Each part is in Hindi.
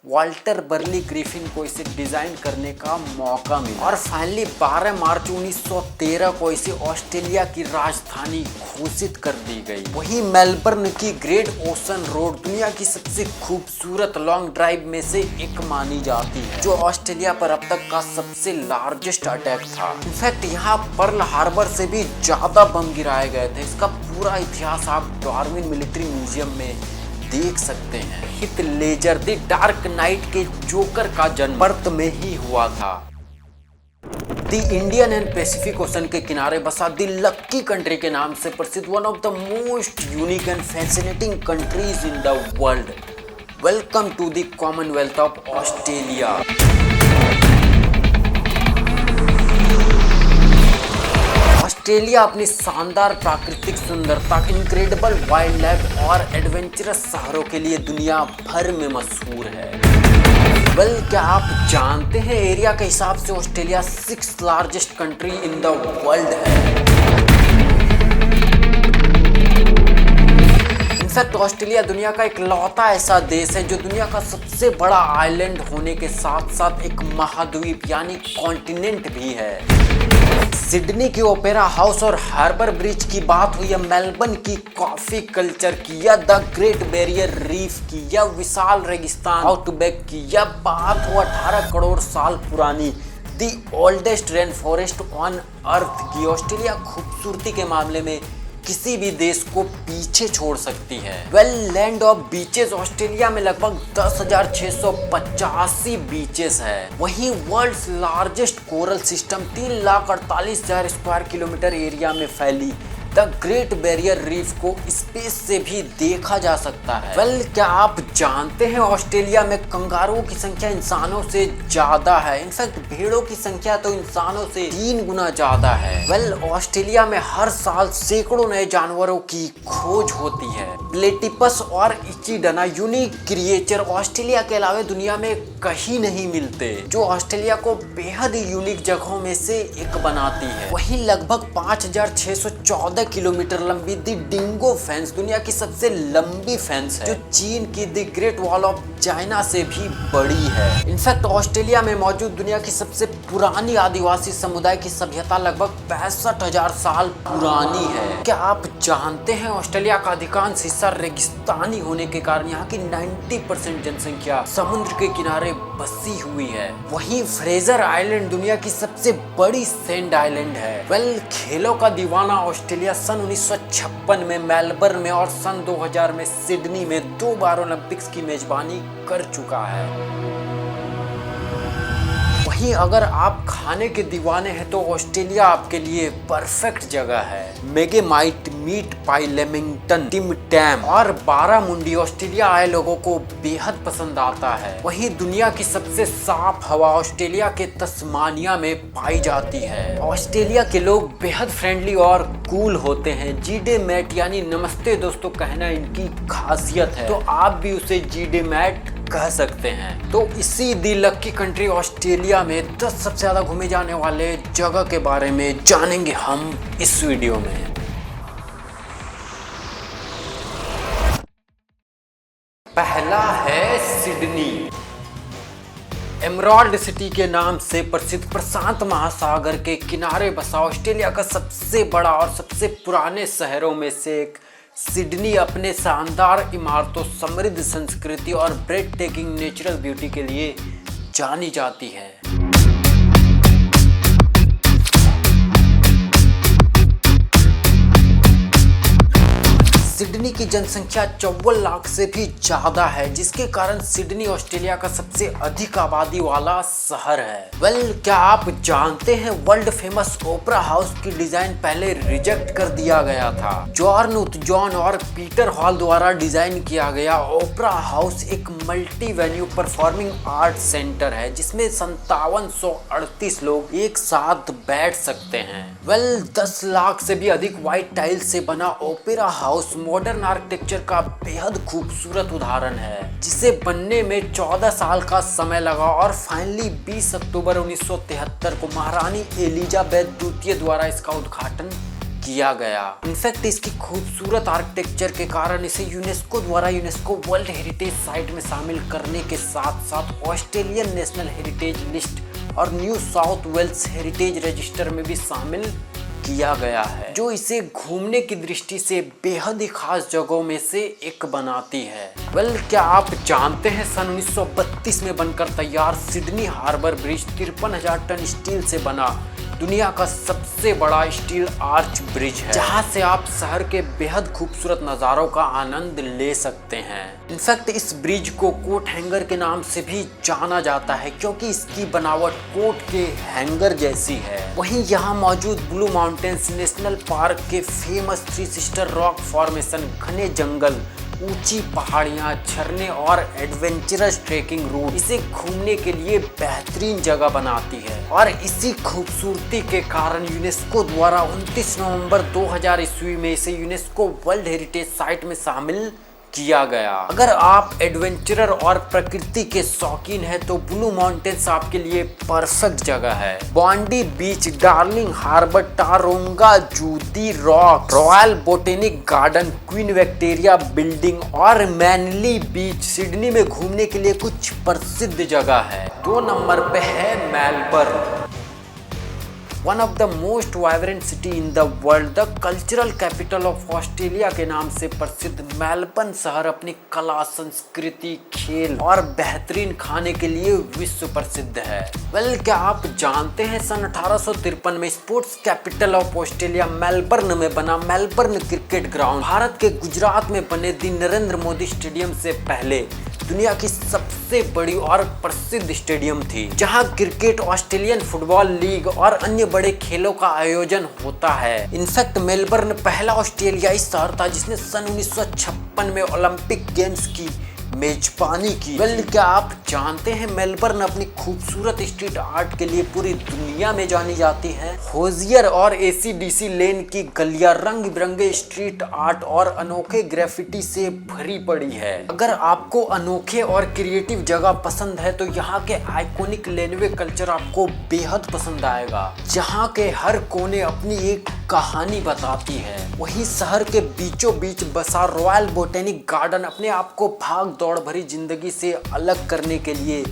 वाल्टर बर्ली ग्रिफिन को इसे डिजाइन करने का मौका मिला और फाइनली 12 मार्च 1913 को इसे ऑस्ट्रेलिया की राजधानी घोषित कर दी गई। वहीं मेलबर्न की ग्रेट ओशन रोड दुनिया की सबसे खूबसूरत लॉन्ग ड्राइव में से एक मानी जाती है, जो ऑस्ट्रेलिया पर अब तक का सबसे लार्जेस्ट अटैक था। इनफैक्ट यहाँ पर्ल हार्बर से भी ज्यादा बम गिराए गए थे। इसका पूरा इतिहास आप डार्विन मिलिट्री म्यूजियम में देख सकते हैं। Heath Ledger the dark night के जोकर का जन्म पर्थ में ही हुआ था। The Indian and Pacific ocean के किनारे बसा द लक्की कंट्री के नाम से प्रसिद्ध one of the most unique and fascinating countries in the world. Welcome to the Commonwealth of Australia. Australia अपनी शानदार प्राकृतिक सुंदरता, इनक्रेडिबल वाइल्ड लाइफ और एडवेंचरस शहरों के लिए दुनिया भर में मशहूर है। क्या आप जानते हैं एरिया के हिसाब से Australia 6th largest country in the world है। इनफैक्ट ऑस्ट्रेलिया दुनिया का इकलौता ऐसा देश है जो दुनिया का सबसे बड़ा आइलैंड होने के साथ साथ एक महाद्वीप यानी कॉन्टिनेंट भी है। सिडनी की ओपेरा हाउस और हार्बर ब्रिज की बात हुई या मेलबर्न की कॉफी कल्चर की या द ग्रेट बैरियर रीफ की या विशाल रेगिस्तान आउटबैक की या बात हो 18 करोड़ साल पुरानी the oldest rain forest on अर्थ की, ऑस्ट्रेलिया खूबसूरती के मामले में किसी भी देश को पीछे छोड़ सकती है। लैंड ऑफ बीचेस ऑस्ट्रेलिया में लगभग 10,685 बीचेस है। वहीं world's largest coral system 3,48,000 square kilometre area में फैली द ग्रेट बैरियर रीफ को स्पेस से भी देखा जा सकता है। क्या आप जानते हैं ऑस्ट्रेलिया में कंगारुओं की संख्या इंसानों से ज्यादा है। इनफैक्ट भेड़ों की संख्या तो इंसानों से 3 गुना ज्यादा है। ऑस्ट्रेलिया में हर साल सैकड़ों नए जानवरों की खोज होती है। प्लेटिपस और इचिडना यूनिक क्रिएचर ऑस्ट्रेलिया के अलावा दुनिया में कहीं नहीं मिलते, जो ऑस्ट्रेलिया को बेहद यूनिक जगहों में से एक बनाती है। वहीं लगभग 5,614 किलोमीटर लंबी द डिंगो फेंस दुनिया की सबसे लंबी फेंस है, जो चीन की the great wall of China से भी बड़ी है। इनफैक्ट ऑस्ट्रेलिया में मौजूद दुनिया की सबसे पुरानी आदिवासी समुदाय की सभ्यता लगभग 65,000 साल पुरानी है। क्या आप जानते हैं ऑस्ट्रेलिया का अधिकांश हिस्सा रेगिस्तानी होने के कारण यहाँ की 90% जनसंख्या समुद्र के किनारे बसी हुई है। वहीं फ्रेजर आइलैंड दुनिया की सबसे बड़ी सैंड आइलैंड है। खेलों का दीवाना ऑस्ट्रेलिया सन 1956 में मेलबर्न में और सन 2000 में सिडनी में 2 बार ओलंपिक्स की मेजबानी कर चुका है। वहीं अगर आप खाने के दीवाने हैं तो ऑस्ट्रेलिया आपके लिए परफेक्ट जगह है। मेगेमाइट, मीट पाई, लेमिंगटन, टिम टैम और बारामुंडी ऑस्ट्रेलिया आए लोगों को बेहद पसंद आता है। वहीं दुनिया की सबसे साफ हवा ऑस्ट्रेलिया के तस्मानिया में पाई जाती है। ऑस्ट्रेलिया के लोग बेहद फ्रेंडली और कूल होते हैं। जीडे मैट यानी नमस्ते दोस्तों कहना इनकी खासियत है, तो आप भी उसे जीडे मैट कह सकते हैं। तो इसी दी लक्की कंट्री ऑस्ट्रेलिया में 10 सबसे ज्यादा घूमे जाने वाले जगह के बारे में जानेंगे हम इस वीडियो में। पहला है सिडनी। एमराल्ड सिटी के नाम से प्रसिद्ध प्रशांत महासागर के किनारे बसा ऑस्ट्रेलिया का सबसे बड़ा और सबसे पुराने शहरों में से एक सिडनी अपने शानदार इमारतों, समृद्ध संस्कृति और ब्रेड टेकिंग नेचुरल ब्यूटी के लिए जानी जाती है। सिडनी की जनसंख्या 54 लाख से भी ज्यादा है, जिसके कारण सिडनी ऑस्ट्रेलिया का सबसे अधिक आबादी वाला शहर है। क्या आप जानते हैं वर्ल्ड फेमस ओपरा हाउस की डिजाइन पहले रिजेक्ट कर दिया गया था। जॉर्न जॉन और पीटर हॉल द्वारा डिजाइन किया गया ओपरा हाउस एक multi venue performing art centre है, जिसमें 5738 लोग एक साथ बैठ सकते हैं। 10 लाख से भी अधिक व्हाइट टाइल से बना ओपेरा हाउस मॉडर्न आर्किटेक्चर का बेहद खूबसूरत उदाहरण है, जिसे बनने में 14 साल का समय लगा और फाइनली 20 अक्टूबर 1973 को महारानी एलिजाबेथ द्वितीय द्वारा इसका उद्घाटन किया गया। इनफैक्ट इसकी खूबसूरत आर्किटेक्चर के कारण इसे यूनेस्को द्वारा यूनेस्को वर्ल्ड हेरिटेज साइट में शामिल करने के साथ साथ ऑस्ट्रेलियन नेशनल हेरिटेज लिस्ट और New South Wales Heritage Register में भी शामिल किया गया है, जो इसे घूमने की दृष्टि से बेहद ही खास जगहों में से एक बनाती है। क्या आप जानते हैं सन 1932 में बनकर तैयार Sydney Harbour Bridge 53,000 ton steel से बना दुनिया का सबसे बड़ा स्टील आर्च ब्रिज है, जहां से आप शहर के बेहद खूबसूरत नज़ारों का आनंद ले सकते हैं। इनफैक्ट इस ब्रिज को कोट हैंगर के नाम से भी जाना जाता है, क्योंकि इसकी बनावट कोट के हैंगर जैसी है। वहीं यहाँ मौजूद ब्लू माउंटेन्स नेशनल पार्क के फेमस 3 सिस्टर रॉक फॉर्मेशन, घने जंगल, ऊंची पहाड़ियां, झरने और एडवेंचरस ट्रेकिंग रूट इसे घूमने के लिए बेहतरीन जगह बनाती है। और इसी खूबसूरती के कारण यूनेस्को द्वारा 29 नवंबर 2000 ईस्वी में इसे यूनेस्को वर्ल्ड हेरिटेज साइट में शामिल किया गया। अगर आप एडवेंचरर और प्रकृति के शौकीन हैं तो ब्लू माउंटेन्स आपके लिए परफेक्ट जगह है। Bondi beach, Darling Harbour, Taronga zoo the rock, royal botanic garden, Queen Victoria building और मैनली बीच सिडनी में घूमने के लिए कुछ प्रसिद्ध जगह है। 2 नंबर पे है Melbourne, one of the most vibrant city in the world. The cultural capital of Australia के नाम से प्रसिद्ध मेलबर्न शहर अपनी कला, संस्कृति, खेल और बेहतरीन खाने के लिए विश्व प्रसिद्ध है। क्या आप जानते हैं सन 1853 में sports capital of Australia Melbourne में बना मेलबर्न क्रिकेट ग्राउंड भारत के गुजरात में बने दी नरेंद्र मोदी स्टेडियम से पहले दुनिया की सबसे बड़ी और प्रसिद्ध स्टेडियम थी, जहां क्रिकेट, ऑस्ट्रेलियन फुटबॉल लीग और अन्य बड़े खेलों का आयोजन होता है। इनफैक्ट मेलबर्न पहला ऑस्ट्रेलियाई शहर था जिसने सन 1956 में ओलंपिक गेम्स की मेजबानी की। क्या आप जानते हैं मेलबर्न अपनी खूबसूरत स्ट्रीट आर्ट के लिए पूरी दुनिया में जानी जाती है। होजियर और ACDC लेन की गलियां रंग बिरंगे स्ट्रीट आर्ट और अनोखे ग्राफिटी से भरी पड़ी है। अगर आपको अनोखे और क्रिएटिव जगह पसंद है तो यहाँ के आइकॉनिक लेनवे कल्चर आपको बेहद पसंद आएगा, जहाँ के हर कोने अपनी एक कहानी बताती है। वहीं शहर के बीचों बीच बसा रॉयल बोटेनिक गार्डन अपने आप को भाग दौड़ भरी जिंदगी से अलग करने के लिए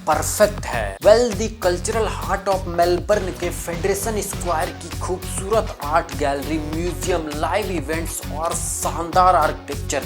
परफेक्ट है। The cultural heart of Melbourne के फेडरेशन स्क्वायर की खूबसूरत art gallery, museum, live events और शानदार आर्किटेक्चर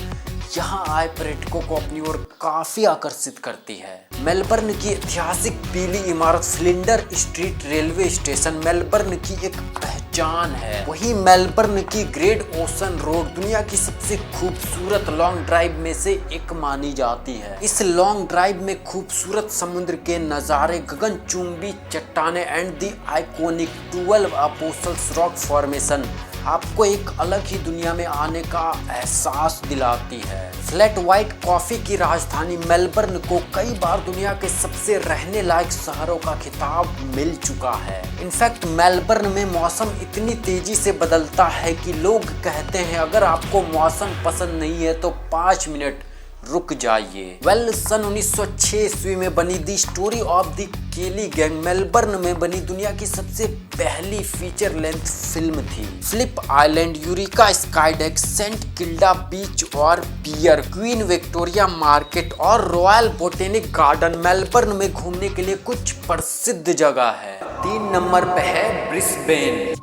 यहाँ आए पर्यटकों को अपनी ओर काफी आकर्षित करती है। मेलबर्न की ऐतिहासिक पीली इमारत Flinder street railway station Melbourne की एक पहचान है। वहीं मेलबर्न की ग्रेट ओशन रोड दुनिया की सबसे खूबसूरत लॉन्ग ड्राइव में से एक मानी जाती है। इस लॉन्ग ड्राइव में खूबसूरत समुद्र के नज़ारे, गगनचुंबी चट्टानें and the iconic 12 apostles rock formation आपको एक अलग ही दुनिया में आने का एहसास दिलाती है। फ्लैट व्हाइट कॉफी की राजधानी मेलबर्न को कई बार दुनिया के सबसे रहने लायक शहरों का खिताब मिल चुका है। इनफैक्ट मेलबर्न में मौसम इतनी तेजी से बदलता है कि लोग कहते हैं अगर आपको मौसम पसंद नहीं है तो 5 मिनट रुक जाइए। सन 1906 ईस्वी में बनी the story of the Kelly gang Melbourne में बनी दुनिया की सबसे पहली फीचर लेंथ फिल्म थी। Phillip island, Eureka skydeck, Saint Kilda beach और पियर, क्वीन विक्टोरिया मार्केट और रॉयल बोटेनिक गार्डन मेलबर्न में घूमने के लिए कुछ प्रसिद्ध जगह है। 3 नंबर पे है ब्रिस्बेन।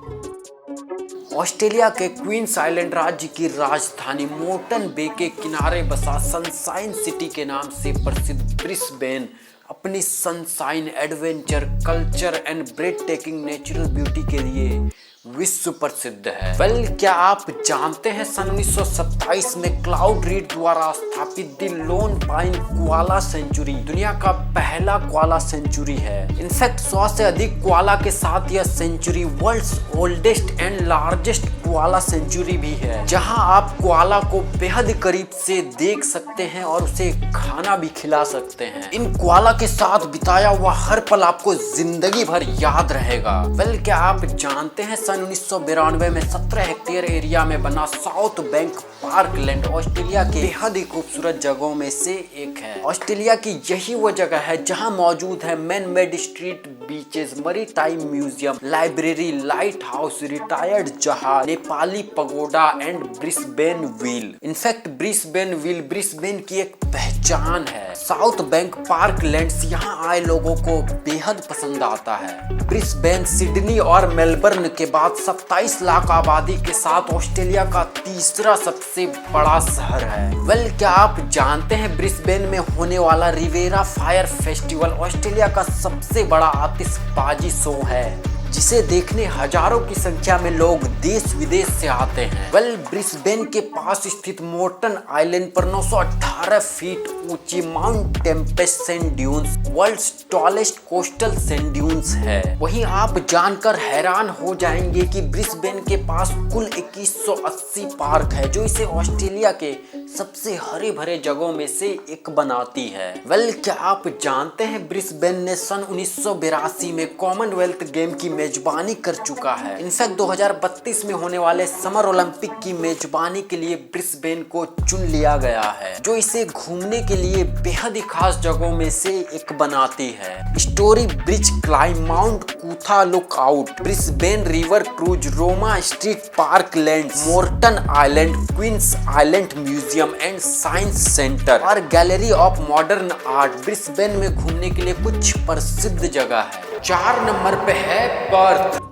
ऑस्ट्रेलिया के क्वींस आइलैंड राज्य की राजधानी मोर्टन बे के किनारे बसा सनशाइन सिटी के नाम से प्रसिद्ध ब्रिस्बेन अपनी sunshine, adventure, culture and bread taking natural beauty के लिए विश्व प्रसिद्ध है। क्या आप जानते हैं सन 1927 में क्लाउड रीड द्वारा स्थापित दी लोन पाइन कोआला सेंचुरी दुनिया का पहला कोआला सेंचुरी है। इनफैक्ट 100 से अधिक कोआला के साथ यह sanctuary world's oldest and largest koala sanctuary भी है, जहां आप कोआला को बेहद करीब से देख सकते हैं और उसे खाना भी खिला सकते हैं। इन कोआला के साथ बिताया हुआ हर पल आपको जिंदगी भर याद रहेगा। वेल, क्या आप जानते हैं सन 1992 में 17 हेक्टेयर एरिया में बना साउथ बैंक पार्कलैंड ऑस्ट्रेलिया के बेहद ही खूबसूरत जगहों में से एक है। ऑस्ट्रेलिया की यही वो जगह है जहां मौजूद है man made street, beaches, maritime museum, library, light house, retired जहाज, Nepali pagoda and Brisbane wheel. In fact Brisbane wheel Brisbane की एक पहचान है। साउथ बैंक पार्कलैंड्स यहाँ आए लोगों को बेहद पसंद आता है। ब्रिस्बेन सिडनी और मेलबर्न के बाद 27 लाख आबादी के साथ ऑस्ट्रेलिया का तीसरा सबसे बड़ा शहर है। वेल, क्या आप जानते हैं ब्रिस्बेन में होने वाला रिवेरा फायर फेस्टिवल ऑस्ट्रेलिया का सबसे बड़ा आतिशबाजी शो है, जिसे देखने हजारों की संख्या में लोग देश विदेश से आते हैं। वेल, ब्रिस्बेन के पास स्थित मोर्टन आइलैंड पर 918 फीट ऊंची Mount Tempest sand dunes world's tallest coastal sand dunes है। वहीं आप जानकर हैरान हो जाएंगे कि ब्रिस्बेन के पास कुल 2180 पार्क है, जो इसे ऑस्ट्रेलिया के सबसे हरे भरे जगहों में से एक बनाती है। वेल, क्या आप जानते हैं ब्रिस्बेन ने सन 1982 में कॉमनवेल्थ गेम की मेजबानी कर चुका है। इनफैक्ट 2032 में होने वाले समर ओलंपिक की मेजबानी के लिए ब्रिस्बेन को चुन लिया गया है, जो इसे घूमने के लिए बेहद ही खास जगहों में से एक बनाती है। Story bridge climb, mount Coot-tha look out, Brisbane river cruise, Roma street parkland, Moreton island, Queensland museum and science centre और gallery of modern art Brisbane में घूमने के लिए कुछ प्रसिद्ध जगह है। 4 नंबर पे है पर्थ।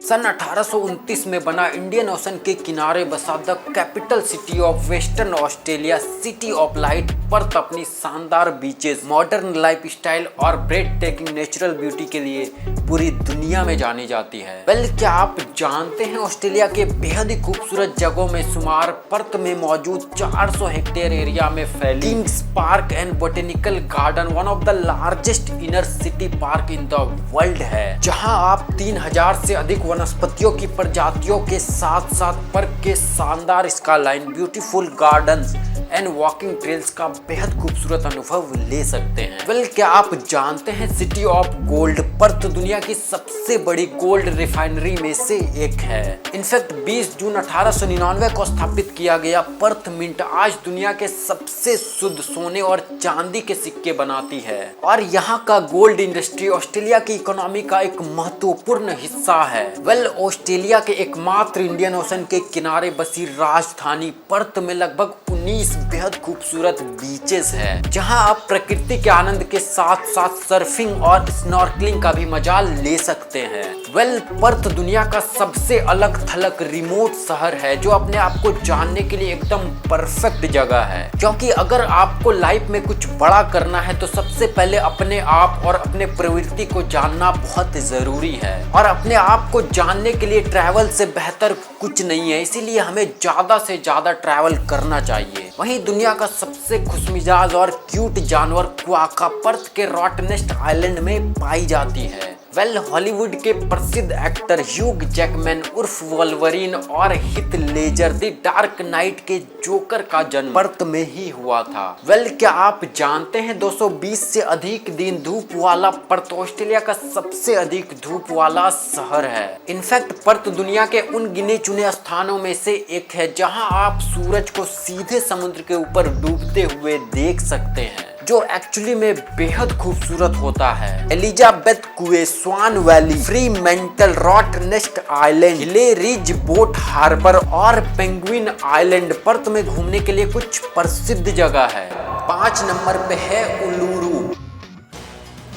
सन 1829 में बना इंडियन ओशन के किनारे बसा the capital city of western Australia, city of light, Perth अपनी शानदार बीचेस, मॉडर्न लाइफस्टाइल और ब्रेड टेकिंग नेचुरल ब्यूटी के लिए पूरी दुनिया में जानी जाती है। वेल, क्या आप जानते हैं ऑस्ट्रेलिया के बेहद ही खूबसूरत जगहों में शुमार पर्थ में मौजूद 400 हेक्टेयर एरिया में फैली Kings park and botanical garden one of the largest inner city park in the world है, जहां आप 3000 से अधिक वनस्पतियों की प्रजातियों के साथ साथ पर्क के शानदार skyline, beautiful gardens and walking trails का बेहद खूबसूरत अनुभव ले सकते हैं। वेल, क्या आप जानते हैं सिटी ऑफ गोल्ड पर्थ दुनिया की सबसे बड़ी गोल्ड रिफाइनरी में से एक है। इनफैक्ट 20 जून 1899 को स्थापित किया गया पर्थ मिंट आज दुनिया के सबसे शुद्ध सोने और चांदी के सिक्के बनाती है और यहाँ का गोल्ड इंडस्ट्री ऑस्ट्रेलिया की इकोनॉमी का एक महत्वपूर्ण हिस्सा है। वेल, ऑस्ट्रेलिया के एकमात्र इंडियन ओशन के किनारे बसी राजधानी पर्थ में लगभग 19 बेहद खूबसूरत बीचेस है, जहां आप प्रकृति के आनंद के साथ साथ सर्फिंग और स्नॉर्कलिंग का भी मजा ले सकते हैं। वेल, पर्थ दुनिया का सबसे अलग थलग रिमोट शहर है, जो अपने आप को जानने के लिए एकदम परफेक्ट जगह है, क्योंकि अगर आपको लाइफ में कुछ बड़ा करना है तो सबसे पहले अपने आप और अपने प्रवृत्ति को जानना बहुत जरूरी है और अपने आप को जानने के लिए ट्रैवल से बेहतर कुछ नहीं है, इसीलिए हमें ज्यादा से ज्यादा ट्रैवल करना चाहिए। वहीं दुनिया का सबसे खुशमिजाज और क्यूट जानवर क्वाका पर्थ के रॉटनेस्ट आइलैंड में पाई जाती है। वेल, हॉलीवुड के प्रसिद्ध एक्टर ह्यूग जैकमैन उर्फ वोल्वरीन और Heath Ledger the dark night के जोकर का जन्म पर्थ में ही हुआ था। वेल, क्या आप जानते हैं 220 से अधिक दिन धूप वाला पर्थ ऑस्ट्रेलिया का सबसे अधिक धूप वाला शहर है। इनफैक्ट पर्थ दुनिया के उन गिने चुने स्थानों में से एक है जहां आप सूरज को सीधे समुद्र के ऊपर डूबते हुए देख सकते हैं, जो एक्चुअली में बेहद खूबसूरत होता है। एलिजाबेथ कुए, स्वान वैली, फ्रीमेंटल, रॉटनेस्ट आइलैंड, हिले रिज बोट हार्बर और पेंगुइन आइलैंड पर्थ में घूमने के लिए कुछ प्रसिद्ध जगह है। 5 नंबर पे है उलूरू।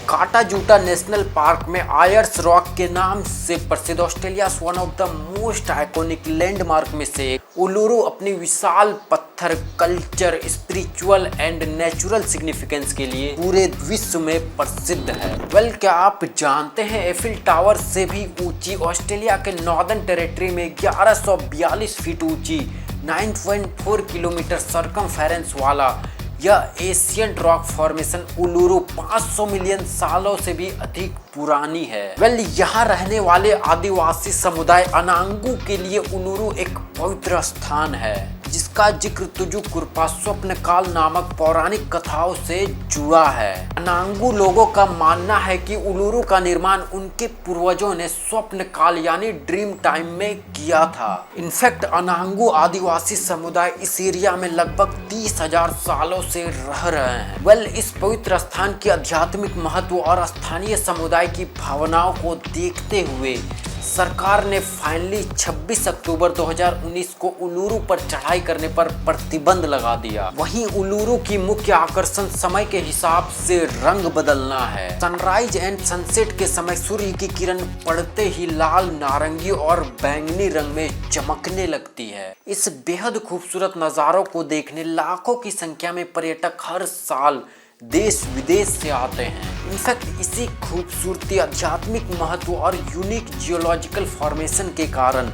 काटाजूटा नेशनल पार्क में आयर्स रॉक के नाम से प्रसिद्ध Australia won of the most iconic landmark में से एक उलूरू अपनी विशाल पत्थर, culture, spiritual and natural significance के लिए पूरे विश्व में प्रसिद्ध है। वेल, क्या आप जानते हैं एफिल टावर से भी ऊंची ऑस्ट्रेलिया के नॉर्दर्न टेरिटरी में 1142 फीट ऊंची 9.4 किलोमीटर सर्कमफेरेंस वाला यह एशियन रॉक फॉर्मेशन उलूरू 500 मिलियन सालों से भी अधिक पुरानी है। वेल, यहाँ रहने वाले आदिवासी समुदाय अनांगू के लिए उलूरू एक पवित्र स्थान है जिसका जिक्र तुजुकुरपा स्वप्न काल नामक पौराणिक कथाओं से जुड़ा है। अनांगू लोगों का मानना है कि उलुरु का निर्माण उनके पूर्वजों ने स्वप्न काल यानी ड्रीम टाइम में किया था। इनफैक्ट अनांगू आदिवासी समुदाय इस एरिया में लगभग 30,000 सालों से रह रहे हैं। इस पवित्र स्थान की आध्यात्मिक महत्व और स्थानीय समुदाय की भावनाओं को देखते हुए सरकार ने फाइनली 26 अक्टूबर 2019 को उलुरु पर चढ़ाई करने पर प्रतिबंध लगा दिया। वहीं उलुरु की मुख्य आकर्षण समय के हिसाब से रंग बदलना है। सनराइज एंड सनसेट के समय सूर्य की किरण पड़ते ही लाल, नारंगी और बैंगनी रंग में चमकने लगती है। इस बेहद खूबसूरत नज़ारों को देखने लाखों की संख्या में पर्यटक हर साल देश विदेश से आते हैं। इनफैक्ट इसी खूबसूरती, आध्यात्मिक महत्व और यूनिक जियोलॉजिकल फॉर्मेशन के कारण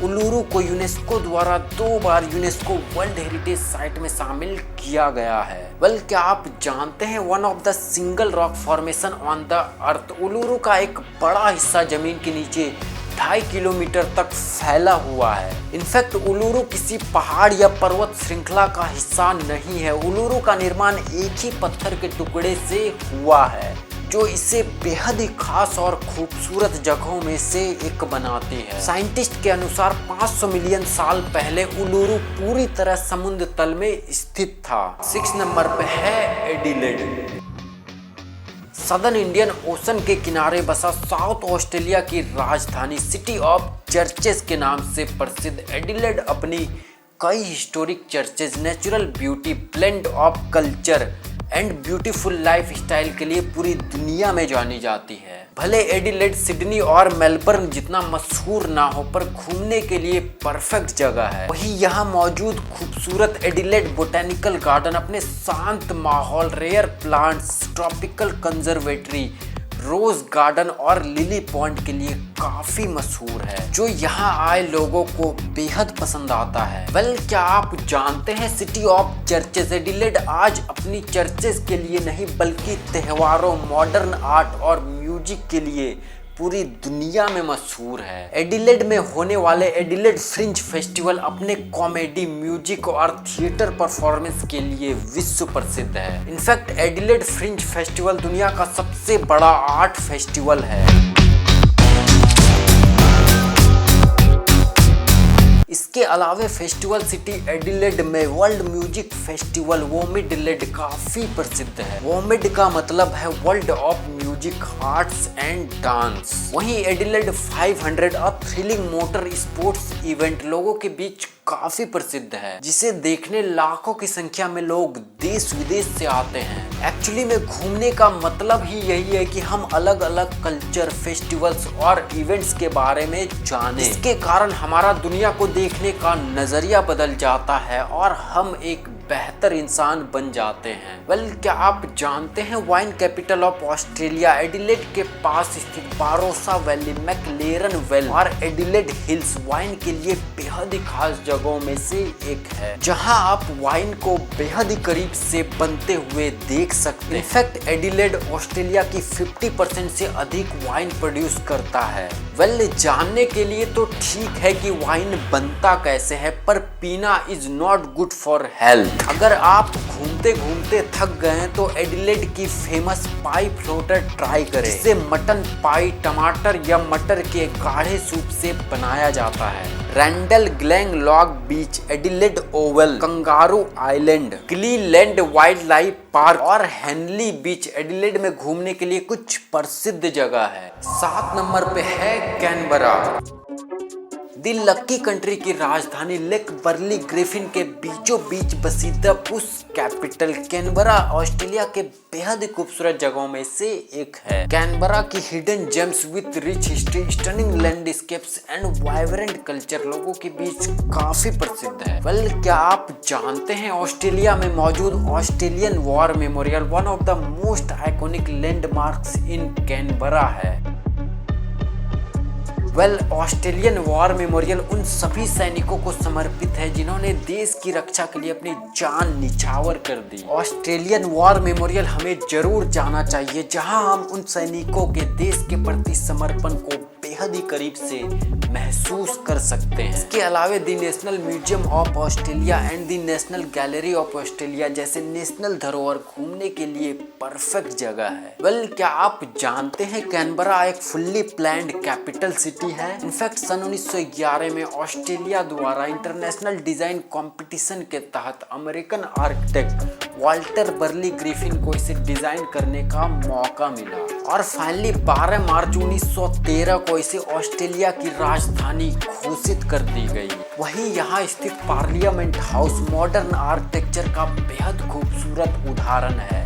उलुरु को यूनेस्को द्वारा 2 बार यूनेस्को वर्ल्ड हेरिटेज साइट में शामिल किया गया है। क्या आप जानते हैं one of the single rock formation on the earth, Uluru का एक बड़ा हिस्सा जमीन के नीचे 2.5 किलोमीटर तक फैला हुआ है। इनफैक्ट उलुरु किसी पहाड़ या पर्वत श्रृंखला का हिस्सा नहीं है। उलुरु का निर्माण एक ही पत्थर के टुकड़े से हुआ है जो इसे बेहद ही खास और खूबसूरत जगहों में से एक बनाती है। साइंटिस्ट के अनुसार 500 मिलियन साल पहले उलुरु पूरी तरह समुद्र तल में स्थित था। 6 नंबर पे है एडिलेड। सदर्न इंडियन ओशन के किनारे बसा साउथ ऑस्ट्रेलिया की राजधानी सिटी ऑफ चर्चेस के नाम से प्रसिद्ध एडिलेड अपनी कई historic churches, natural beauty, blend of culture and beautiful life style के लिए पूरी दुनिया में जानी जाती है। भले एडिलेड सिडनी और मेलबर्न जितना मशहूर ना हो, पर घूमने के लिए परफेक्ट जगह है। वहीं यहाँ मौजूद खूबसूरत एडिलेड बोटेनिकल गार्डन अपने शांत माहौल, rare plants, tropical conservatory, rose garden और लिली पॉइंट के लिए काफी मशहूर है, जो यहाँ आए लोगों को बेहद पसंद आता है। क्या आप जानते हैं सिटी ऑफ चर्चेस एडिलेड आज अपनी चर्चेस के लिए नहीं बल्कि त्योहारों, मॉडर्न आर्ट और म्यूजिक के लिए पूरी दुनिया में मशहूर है। एडिलेड में होने वाले एडिलेड फ्रिंज फेस्टिवल अपने कॉमेडी, म्यूजिक और थिएटर परफॉर्मेंस के लिए विश्व प्रसिद्ध है। इनफैक्ट एडिलेड फ्रिंज फेस्टिवल दुनिया का सबसे बड़ा आर्ट फेस्टिवल है। इसके अलावे फेस्टिवल सिटी एडिलेड में वर्ल्ड म्यूजिक फेस्टिवल वोमिडलेड काफी प्रसिद्ध है। वोमिड का मतलब है world of music, arts and dance. वहीं Adelaide 500 thrilling motor sports event लोगों के बीच काफी प्रसिद्ध है, जिसे देखने लाखों की संख्या में लोग देश विदेश से आते हैं। एक्चुअली में घूमने का मतलब ही यही है कि हम अलग अलग कल्चर, फेस्टिवल्स और इवेंट्स के बारे में जानें। इसके कारण हमारा दुनिया को देखने का नजरिया बदल जाता है और हम एक बेहतर इंसान बन जाते हैं। क्या आप जानते हैं wine capital of Australia Adelaide के पास स्थित बारोसा वैली, मैकलेरन वेल और एडिलेड हिल्स वाइन के लिए बेहद ही खास जगहों में से एक है, जहां आप वाइन को बेहद ही करीब से बनते हुए देख सकते हैं। इनफैक्ट एडिलेड ऑस्ट्रेलिया की 50% से अधिक वाइन प्रोड्यूस करता है। जानने के लिए तो ठीक है कि वाइन बनता कैसे है, पर पीना is not good for health. अगर आप घूमते घूमते थक गए तो एडिलेड की फेमस पाई फ्लोटर ट्राई करें। इसे मटन पाई, टमाटर या मटर के गाढ़े सूप से बनाया जाता है। Rundle Glenelg beach, Adelaide oval, kangaroo island, Cleland wildlife park और हेनली बीच एडिलेड में घूमने के लिए कुछ प्रसिद्ध जगह है। 7 नंबर पे है कैनबरा। दी लकी कंट्री की राजधानी लेक बर्ली ग्रिफिन के बीचों बीच बसी द उस कैपिटल कैनबरा ऑस्ट्रेलिया के बेहद खूबसूरत जगहों में से एक है। कैनबरा की hidden gems with rich history, stunning landscapes and vibrant culture लोगों के बीच काफी प्रसिद्ध है। क्या आप जानते हैं ऑस्ट्रेलिया में मौजूद Australian war memorial one of the most iconic landmarks in Canberra है। ऑस्ट्रेलियन वॉर मेमोरियल उन सभी सैनिकों को समर्पित है जिन्होंने देश की रक्षा के लिए अपनी जान निछावर कर दी। ऑस्ट्रेलियन वॉर मेमोरियल हमें जरूर जाना चाहिए, जहां हम उन सैनिकों के देश के प्रति समर्पण को बेहद ही करीब से महसूस कर सकते हैं। इसके अलावा the national museum of Australia and the national gallery of Australia जैसे नेशनल धरोहर घूमने के लिए परफेक्ट जगह है। क्या आप जानते हैं कैनबरा एक फुल्ली प्लान्ड कैपिटल सिटी है। इनफैक्ट सन 1911 में ऑस्ट्रेलिया द्वारा इंटरनेशनल डिजाइन कंपटीशन के तहत American architect Walter barley Griffin को इसे डिजाइन करने का मौका मिला और फाइनली 12 मार्च 1913 को इसे ऑस्ट्रेलिया की राजधानी घोषित कर दी गई। वहीं यहाँ स्थित पार्लियामेंट हाउस मॉडर्न आर्किटेक्चर का बेहद खूबसूरत उदाहरण है।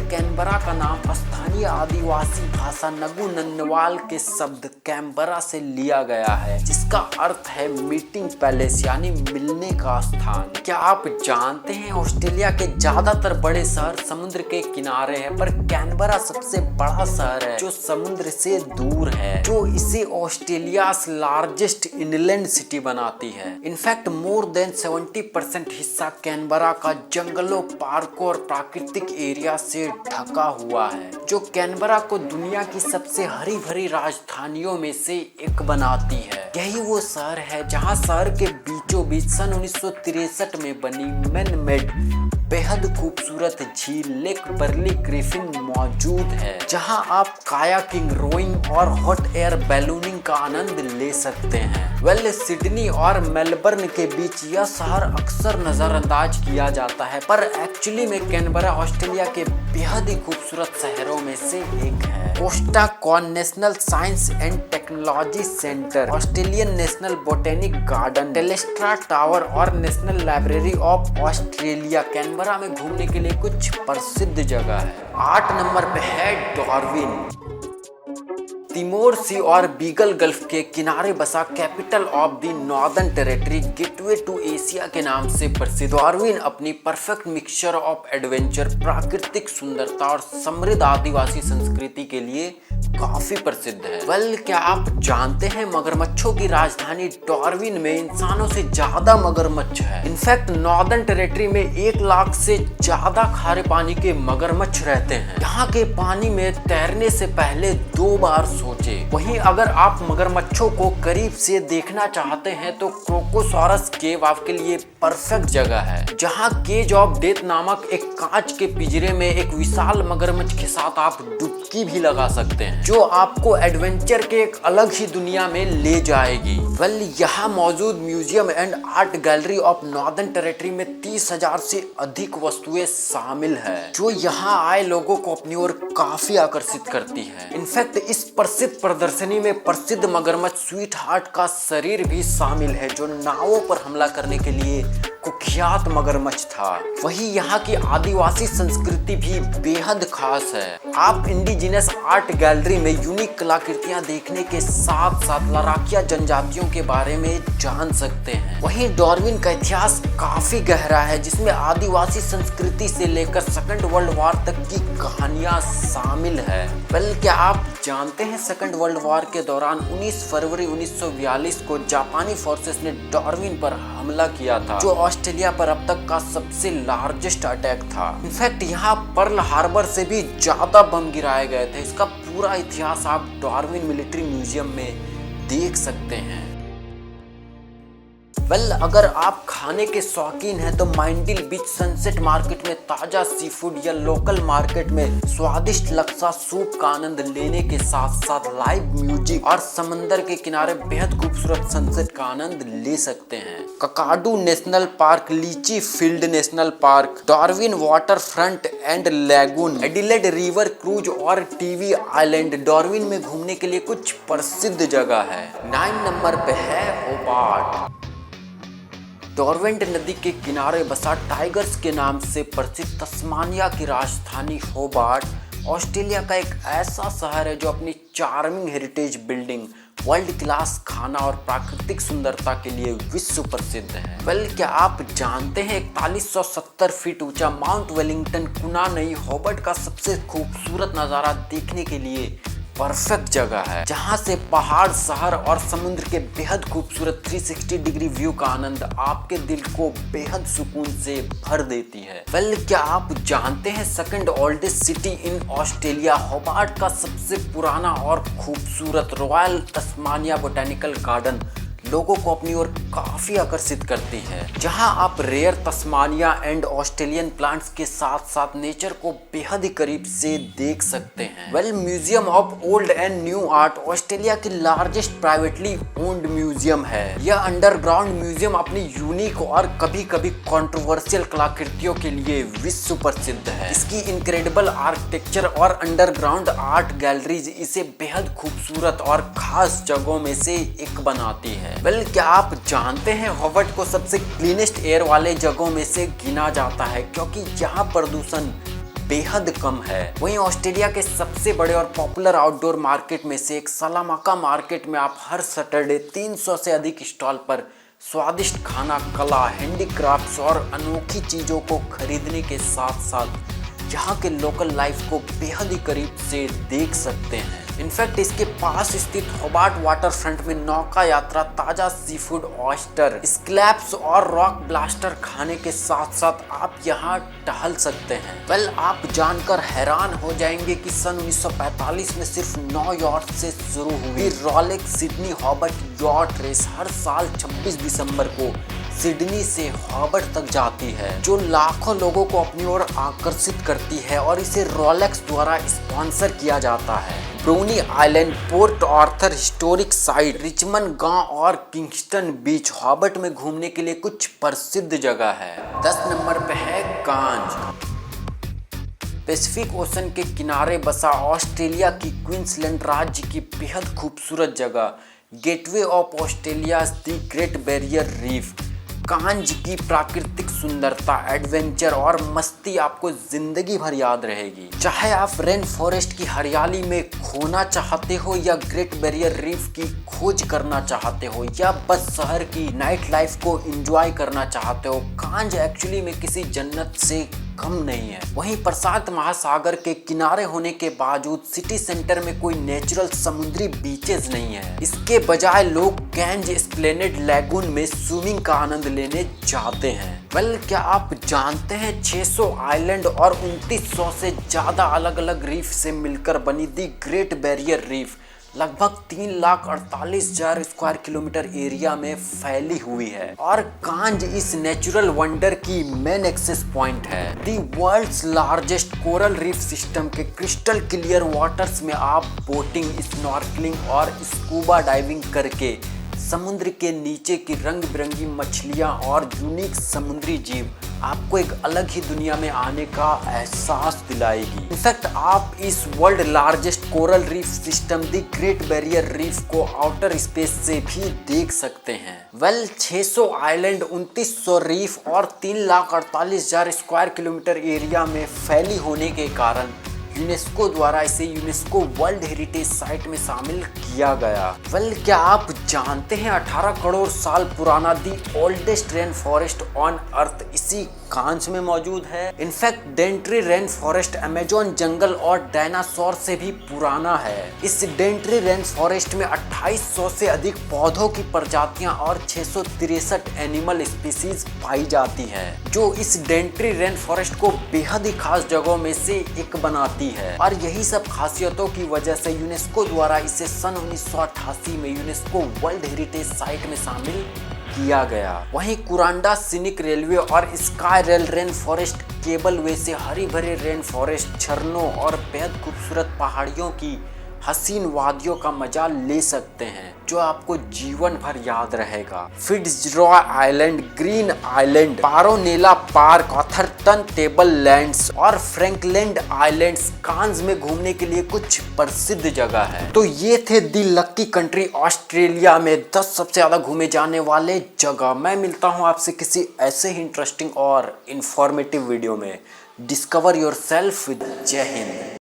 कैनबरा का नाम स्थानीय आदिवासी भाषा नगु नन्नवाल के शब्द कैनबरा से लिया गया है, जिसका अर्थ है मीटिंग पैलेस यानी मिलने का स्थान। क्या आप जानते हैं ऑस्ट्रेलिया के ज्यादातर बड़े शहर समुद्र के किनारे हैं, पर कैनबरा सबसे बड़ा शहर है जो समुद्र से दूर है, जो इसे ऑस्ट्रेलिया लार्जेस्ट इनलैंड सिटी बनाती है। इनफैक्ट मोर देन 70% हिस्सा कैनबरा का जंगलों, पार्कों और प्राकृतिक एरिया से ढका हुआ है, जो कैनबरा को दुनिया की सबसे हरी भरी राजधानियों में से एक बनाती है। यही वो शहर है जहां शहर के बीचों बीच सन 1963 में बनी मैन मेड बेहद खूबसूरत झील लेक बर्ली ग्रिफिन मौजूद है, जहां आप कायाकिंग, रोइंग और हॉट एयर बैलूनिंग का आनंद ले सकते हैं। सिडनी और मेलबर्न के बीच यह शहर अक्सर नजरअंदाज किया जाता है, पर एक्चुअली में कैनबरा ऑस्ट्रेलिया के बेहद ही खूबसूरत शहरों में से एक है। Questacon national science and technology centre, Australian national botanic garden, Telstra tower और national library of Australia Canberra में घूमने के लिए कुछ प्रसिद्ध जगह है। 8 नंबर पे है डार्विन। तिमोर सी और बीगल गल्फ के किनारे बसा capital of the Northern Territory, gateway to Asia के नाम से प्रसिद्ध डार्विन अपनी परफेक्ट मिक्सचर ऑफ एडवेंचर, प्राकृतिक सुंदरता और समृद्ध आदिवासी संस्कृति के लिए काफी प्रसिद्ध है। क्या आप जानते हैं मगरमच्छों की राजधानी डार्विन में इंसानों से ज्यादा मगरमच्छ है। इनफैक्ट नॉर्दर्न टेरिटरी में 1 लाख से ज्यादा खारे पानी के मगरमच्छ रहते हैं। यहाँ के पानी में तैरने से पहले 2 बार सोचे। वहीं अगर आप मगरमच्छों को करीब से देखना चाहते हैं तो क्रोकोसॉरस केव आपके लिए परफेक्ट जगह है, जहाँ केज ऑफ डेथ नामक एक कांच के पिंजरे में एक विशाल मगरमच्छ के साथ आप डुबकी भी लगा सकते हैं, जो आपको एडवेंचर के एक अलग ही दुनिया में ले जाएगी। यहाँ मौजूद museum and art gallery of northern territory में 30,000 से अधिक वस्तुएं शामिल है, जो यहाँ आए लोगों को अपनी ओर काफी आकर्षित करती है। इनफैक्ट इस प्रसिद्ध प्रदर्शनी में प्रसिद्ध मगरमच्छ स्वीट हार्ट का शरीर भी शामिल है, जो नावों पर हमला करने के लिए कुख्यात मगरमच्छ था। वहीं यहाँ की आदिवासी संस्कृति भी बेहद खास है। आप इंडिजिनस आर्ट गैलरी में यूनिक कलाकृतियां देखने के साथ साथ लड़ाकिया जनजातियों के बारे में जान सकते हैं। वहीं डार्विन का इतिहास काफी गहरा है, जिसमें आदिवासी संस्कृति से लेकर सेकंड वर्ल्ड वॉर तक की कहानियां शामिल है। क्या आप जानते हैं सेकंड वर्ल्ड वॉर के दौरान 19 फरवरी 1942 को जापानी फोर्सेस ने डार्विन पर हमला किया था, जो ऑस्ट्रेलिया पर अब तक का सबसे लार्जेस्ट अटैक था। इनफैक्ट यहाँ पर्ल हार्बर से भी ज्यादा बम गिराए गए थे। इसका पूरा इतिहास आप डार्विन मिलिट्री म्यूजियम में देख सकते हैं। अगर आप खाने के शौकीन हैं तो माइंडिल बीच सनसेट मार्केट में ताजा सी फूड या लोकल मार्केट में स्वादिष्ट लक्सा सूप का आनंद लेने के साथ साथ लाइव म्यूजिक और समंदर के किनारे बेहद खूबसूरत सनसेट का आनंद ले सकते हैं। ककाडू नेशनल पार्क, लीची field national park, Darwin water front end lagoon, Adelaide river cruise और टीवी आइलैंड डार्विन में घूमने के लिए कुछ प्रसिद्ध जगह है। 9 नंबर पे है होबार्ट। डार्विन नदी के किनारे बसा टाइगर्स के नाम से प्रसिद्ध तस्मानिया की राजधानी होबार्ट ऑस्ट्रेलिया का एक ऐसा शहर है जो अपनी charming heritage building, world class खाना और प्राकृतिक सुंदरता के लिए विश्व प्रसिद्ध है। क्या आप जानते हैं 4170 फीट ऊंचा माउंट वेलिंगटन कुना नई होबार्ट का सबसे खूबसूरत नज़ारा देखने के लिए परफेक्ट जगह है जहां से पहाड़, शहर और समुद्र के बेहद खूबसूरत 360 डिग्री व्यू का आनंद आपके दिल को बेहद सुकून से भर देती है। वेल, क्या आप जानते हैं second oldest city in Australia Hobart का सबसे पुराना और खूबसूरत रॉयल तस्मानिया बोटेनिकल गार्डन लोगों को अपनी ओर काफी आकर्षित करती है, जहां आप rare Tasmania and Australian plants के साथ साथ नेचर को बेहद ही करीब से देख सकते हैं। Well, museum of old and new art Australia की लार्जेस्ट प्राइवेटली ओन्ड म्यूजियम है। यह अंडरग्राउंड म्यूजियम अपनी यूनिक और कभी कभी कॉन्ट्रोवर्शियल कलाकृतियों के लिए विश्व प्रसिद्ध है। इसकी इनक्रेडिबल आर्किटेक्चर और अंडरग्राउंड आर्ट गैलरीज इसे बेहद खूबसूरत और खास जगहों में से एक बनाती है। वेल, क्या आप जानते हैं होबार्ट को सबसे क्लीनेस्ट एयर वाले जगहों में से गिना जाता है क्योंकि यहाँ प्रदूषण बेहद कम है। वहीं ऑस्ट्रेलिया के सबसे बड़े और पॉपुलर आउटडोर मार्केट में से एक सलामाका मार्केट में आप हर सैटरडे 300 से अधिक स्टॉल पर स्वादिष्ट खाना, कला, हैंडीक्राफ्ट्स और अनोखी चीजों को खरीदने के साथ साथ यहाँ के लोकल लाइफ को बेहद ही करीब से देख सकते हैं। इनफैक्ट इसके पास स्थित होबार्ट वाटर फ्रंट में नौका यात्रा, ताजा सी फूड, ऑयस्टर, स्क्रैप्स और रॉक ब्लास्टर खाने के साथ साथ आप यहाँ टहल सकते हैं। वेल, आप जानकर हैरान हो जाएंगे कि सन 1945 में सिर्फ 9 यॉट से शुरू हुई Rolex Sydney Hobart yacht race हर साल 26 दिसंबर को सिडनी से होबार्ट तक जाती है, जो लाखों लोगों को अपनी ओर आकर्षित करती है और इसे रोलेक्स द्वारा स्पॉन्सर किया जाता है। Bruny island, port Arthur historic site, Richmond गांव और किंगस्टन बीच होबार्ट में घूमने के लिए कुछ प्रसिद्ध जगह है। 10 नंबर पे है कांज। पैसिफिक ओशन के किनारे बसा ऑस्ट्रेलिया की क्वींसलैंड राज्य की बेहद खूबसूरत जगह, gateway of Australia the great barrier reef. Cairns की प्राकृतिक सुंदरता, एडवेंचर और मस्ती आपको जिंदगी भर याद रहेगी। चाहे आप रेन फॉरेस्ट की हरियाली में खोना चाहते हो या ग्रेट बैरियर रीफ की खोज करना चाहते हो या बस शहर की नाइट लाइफ को एंजॉय करना चाहते हो, कांज एक्चुअली में किसी जन्नत से कम नहीं है। वहीं प्रशांत महासागर के किनारे होने के बावजूद सिटी सेंटर में कोई नेचुरल समुद्री बीचेस नहीं है। इसके बजाय लोग कैंज एस्प्लेनेड लैगून में स्विमिंग का आनंद लेने जाते हैं। वेल, क्या आप जानते हैं 600 आइलैंड और 2900 से ज्यादा अलग अलग रीफ से मिलकर बनी दी ग्रेट बैरियर रीफ लगभग 3,48,000 स्क्वायर किलोमीटर एरिया में फैली हुई है और कांज इस नेचुरल वंडर की मेन एक्सेस पॉइंट है। The world's largest coral reef system के क्रिस्टल क्लियर वाटर्स में आप बोटिंग, स्नॉर्कलिंग और स्कूबा डाइविंग करके समुद्र के नीचे की रंग बिरंगी मछलियां और यूनिक समुद्री जीव आपको एक अलग ही दुनिया में आने का एहसास दिलाएगी। इनफैक्ट आप इस world largest coral reef system the great barrier Reef को आउटर स्पेस से भी देख सकते हैं। वेल, 600 आइलैंड, 2900 रीफ और 3,48,000 स्क्वायर किलोमीटर एरिया में फैली होने के कारण यूनेस्को द्वारा इसे यूनेस्को वर्ल्ड हेरिटेज साइट में शामिल किया गया। वेल, क्या आप जानते हैं 18 करोड़ साल पुराना the oldest rain forest on earth इसी कांज में मौजूद है। In fact Daintree rain forest Amazon जंगल और डायनासोर से भी पुराना है। इस डेंट्री रेन फॉरेस्ट में 2800 से अधिक पौधों की प्रजातियां और 663 एनिमल स्पीसीज पाई जाती है, जो इस डेंट्री रेन फॉरेस्ट को बेहद ही खास जगहों में से एक बनाती है। और यही सब खासियतों की वजह से यूनेस्को द्वारा इसे सन 1988 में यूनेस्को वर्ल्ड हेरिटेज साइट में शामिल किया गया। वहीं कुरांडा सिनिक रेलवे और sky rail rain forest cable way से हरी भरे रेन फॉरेस्ट, झरनों और बेहद खूबसूरत पहाड़ियों की हसीन वादियों का मजा ले सकते हैं, जो आपको जीवन भर याद रहेगा। Fitzroy island, green island, Paronella park, Atherton table lands और फ्रैंकलैंड आइलैंड्स कांज में घूमने के लिए कुछ प्रसिद्ध जगह है। तो ये थे दी लकी कंट्री ऑस्ट्रेलिया में 10 सबसे ज्यादा घूमे जाने वाले जगह। मैं मिलता हूँ आपसे किसी ऐसे ही इंटरेस्टिंग और इंफॉर्मेटिव वीडियो में। Discover your self. जय हिंद।